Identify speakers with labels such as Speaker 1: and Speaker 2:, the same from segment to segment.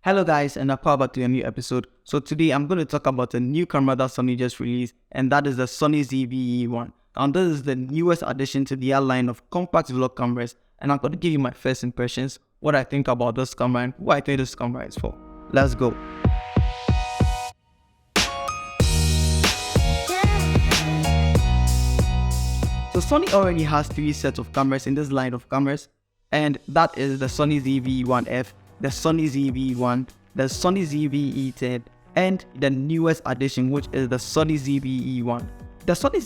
Speaker 1: Hello guys, and welcome back to a new episode. So today I'm going to talk about a new camera that Sony just released, and that is the Sony ZV-E1. And this is the newest addition to their line of compact vlog cameras, and I'm going to give you my first impressions, what I think about this camera and who I think this camera is for. Let's go. So Sony already has 3 sets of cameras in this line of cameras, and that is the Sony ZV-E1F, the Sony ZV-E1, the Sony ZV-E10, and the newest addition, which is the Sony ZV-E1. The Sony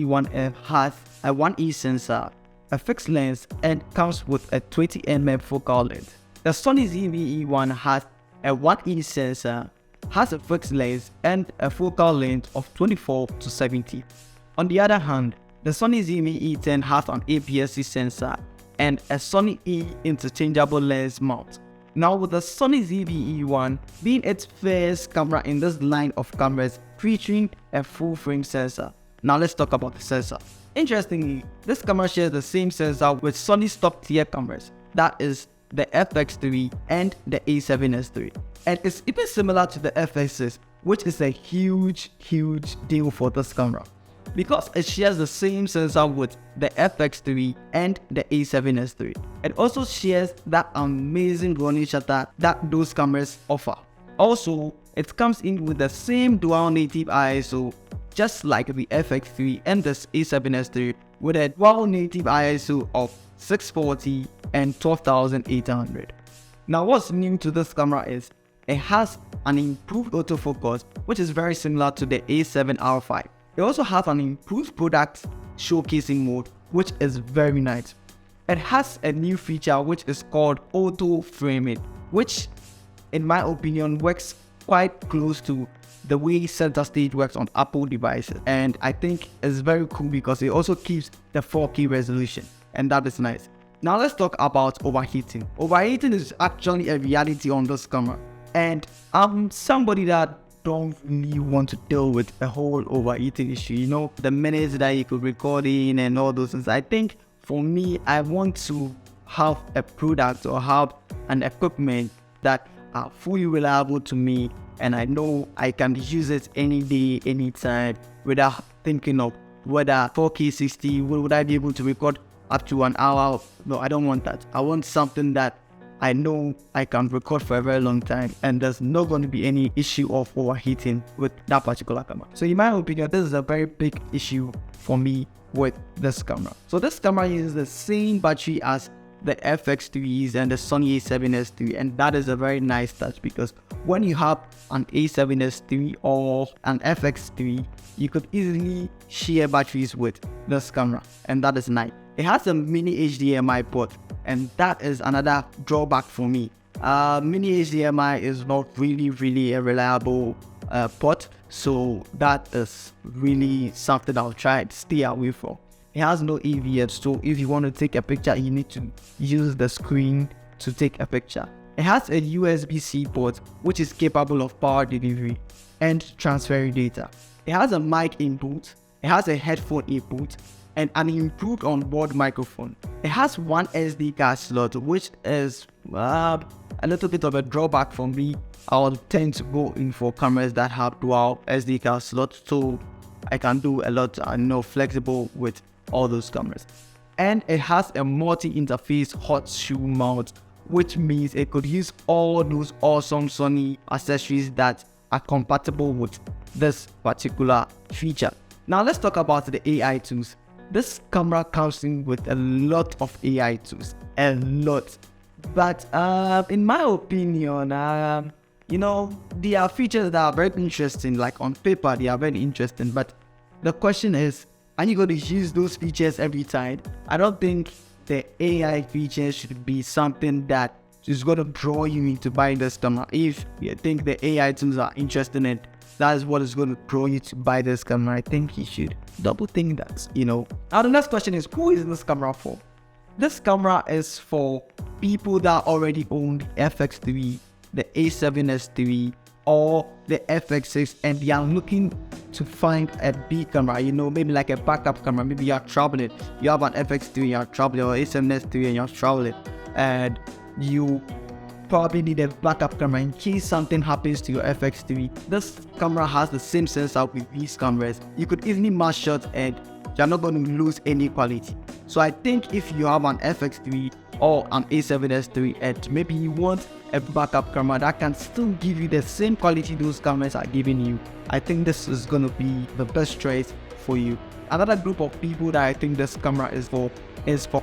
Speaker 1: ZV-E1F has a 1E sensor, a fixed lens, and comes with a 20mm focal length. The Sony ZV-E1 has a 1E sensor, has a fixed lens, and a focal length of 24 to 70. On the other hand, the Sony ZV-E10 has an APS-C sensor and a Sony E interchangeable lens mount. Now, with the Sony ZV-E1 being its first camera in this line of cameras featuring a full-frame sensor. Now let's talk about the sensor. Interestingly, this camera shares the same sensor with Sony's top-tier cameras, that is the FX3 and the A7S III. And it's even similar to the FX6, which is a huge deal for this camera, because it shares the same sensor with the FX3 and the A7S III. It also shares that amazing running shutter that those cameras offer. Also, it comes in with the same dual native ISO, just like the FX3 and the A7S III, with a dual native ISO of 640 and 12,800. Now, what's new to this camera is it has an improved autofocus, which is very similar to the A7R5. It also has an improved product showcasing mode, which is very nice. It has a new feature which is called auto framing, which in my opinion works quite close to the way center stage works on Apple devices, and I think it's very cool because it also keeps the 4K resolution, and that is nice. Now let's talk about overheating. Overheating is actually a reality on this camera, and I'm somebody that don't really want to deal with a whole overheating issue, the minutes that you could record in and all those things. I think for me, I want to have a product or have an equipment that are fully reliable to me, and I know I can use it any day, anytime, without thinking of whether 4K 60, would I be able to record up to an hour? No, I don't want that. I want something that I know I can record for a very long time, and there's not going to be any issue of overheating with that particular camera. So in my opinion, this is a very big issue for me with this camera. So this camera uses the same battery as the FX3s and the Sony A7S III, and that is a very nice touch, because when you have an A7S III or an FX3, you could easily share batteries with this camera, and that is nice. It has a mini HDMI port, and that is another drawback for me. Mini HDMI is not really a reliable port, so that is really something I'll try to stay away from. It has no AV, so if you want to take a picture, you need to use the screen to take a picture. It has a USB-C port, which is capable of power delivery and transferring data. It has a mic input, it has a headphone input, and an improved onboard microphone. It has one SD card slot, which is a little bit of a drawback for me. I'll tend to go in for cameras that have dual SD card slots, so I can do a lot flexible with all those cameras. And it has a multi-interface hot shoe mount, which means it could use all those awesome Sony accessories that are compatible with this particular feature. Now let's talk about the AI tools. This camera comes in with a lot of AI tools, a lot. But in my opinion, there are features that are very interesting, like on paper they are very interesting, but the question is, are you going to use those features every time? I don't think the AI features should be something that is going to draw you into buying this camera. If you think the AI tools are interesting and that is what is going to draw you to buy this camera, I think you should double think that, Now the next question is, who is this camera for? This camera is for people that already own the FX3, the A7S III, or the FX6, and they are looking to find a big camera, maybe like a backup camera. Maybe you are traveling, you have an FX3, you are traveling, or A7S III and you're traveling, and you probably need a backup camera in case something happens to your FX3. This camera has the same sensor with these cameras. You could easily mask shot and you're not going to lose any quality. So I think if you have an FX3 or an A7S III and maybe you want a backup camera that can still give you the same quality those cameras are giving you, I think this is going to be the best choice for you. Another group of people that I think this camera is for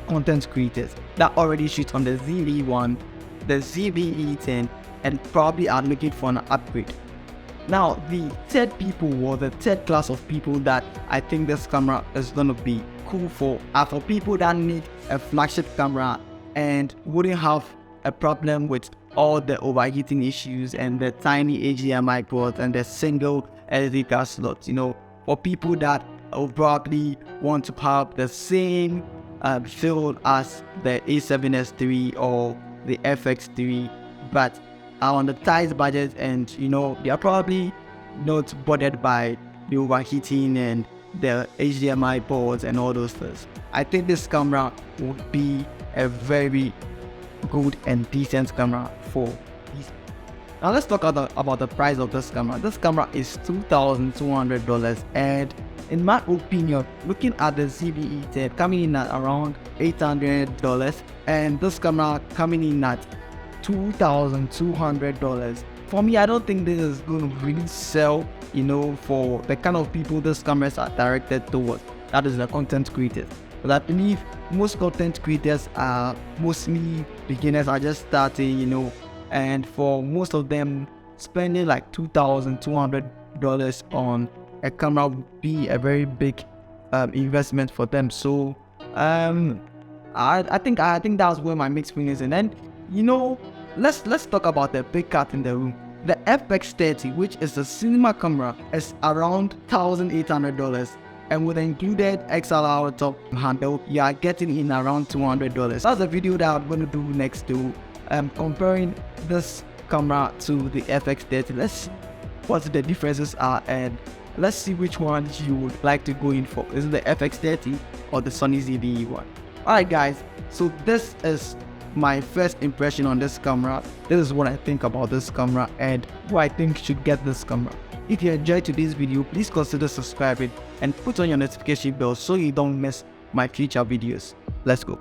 Speaker 1: content creators that already shoot on the ZV-E1, the ZV-E10, and probably are looking for an upgrade. Now, the third people, or the third class of people that I think this camera is going to be cool for, are for people that need a flagship camera and wouldn't have a problem with all the overheating issues and the tiny HDMI ports and the single SD card slots. You know, for people that will probably want to have the same feel as the A7S III or the FX3, but are on the tight budget, and you know, they are probably not bothered by the overheating and the HDMI ports and all those things. I think this camera would be a very good and decent camera for these. Now let's talk about the price of this camera. This camera is $2,200, and in my opinion, looking at the ZV-E10 coming in at around $800 and this camera coming in at $2,200, for me, I don't think this is going to really sell, you know, for the kind of people this cameras are directed towards, that is the content creators. But I believe most content creators are mostly beginners, are just starting, you know, and for most of them, spending like $2,200 on a camera would be a very big investment for them. So I think that's where my mixed feelings. And then, you know, let's talk about the big cat in the room. The FX30, which is a cinema camera, is around $1,800, and with the included XLR top handle, you are getting in around $200. That's the video that I'm going to do next, to comparing this camera to the FX30. Let's see what the differences are, and let's see which one you would like to go in for. Is it the FX30 or the Sony ZV-E1? Alright guys, so this is my first impression on this camera. This is what I think about this camera and who I think should get this camera. If you enjoyed today's video, please consider subscribing and put on your notification bell so you don't miss my future videos. Let's go.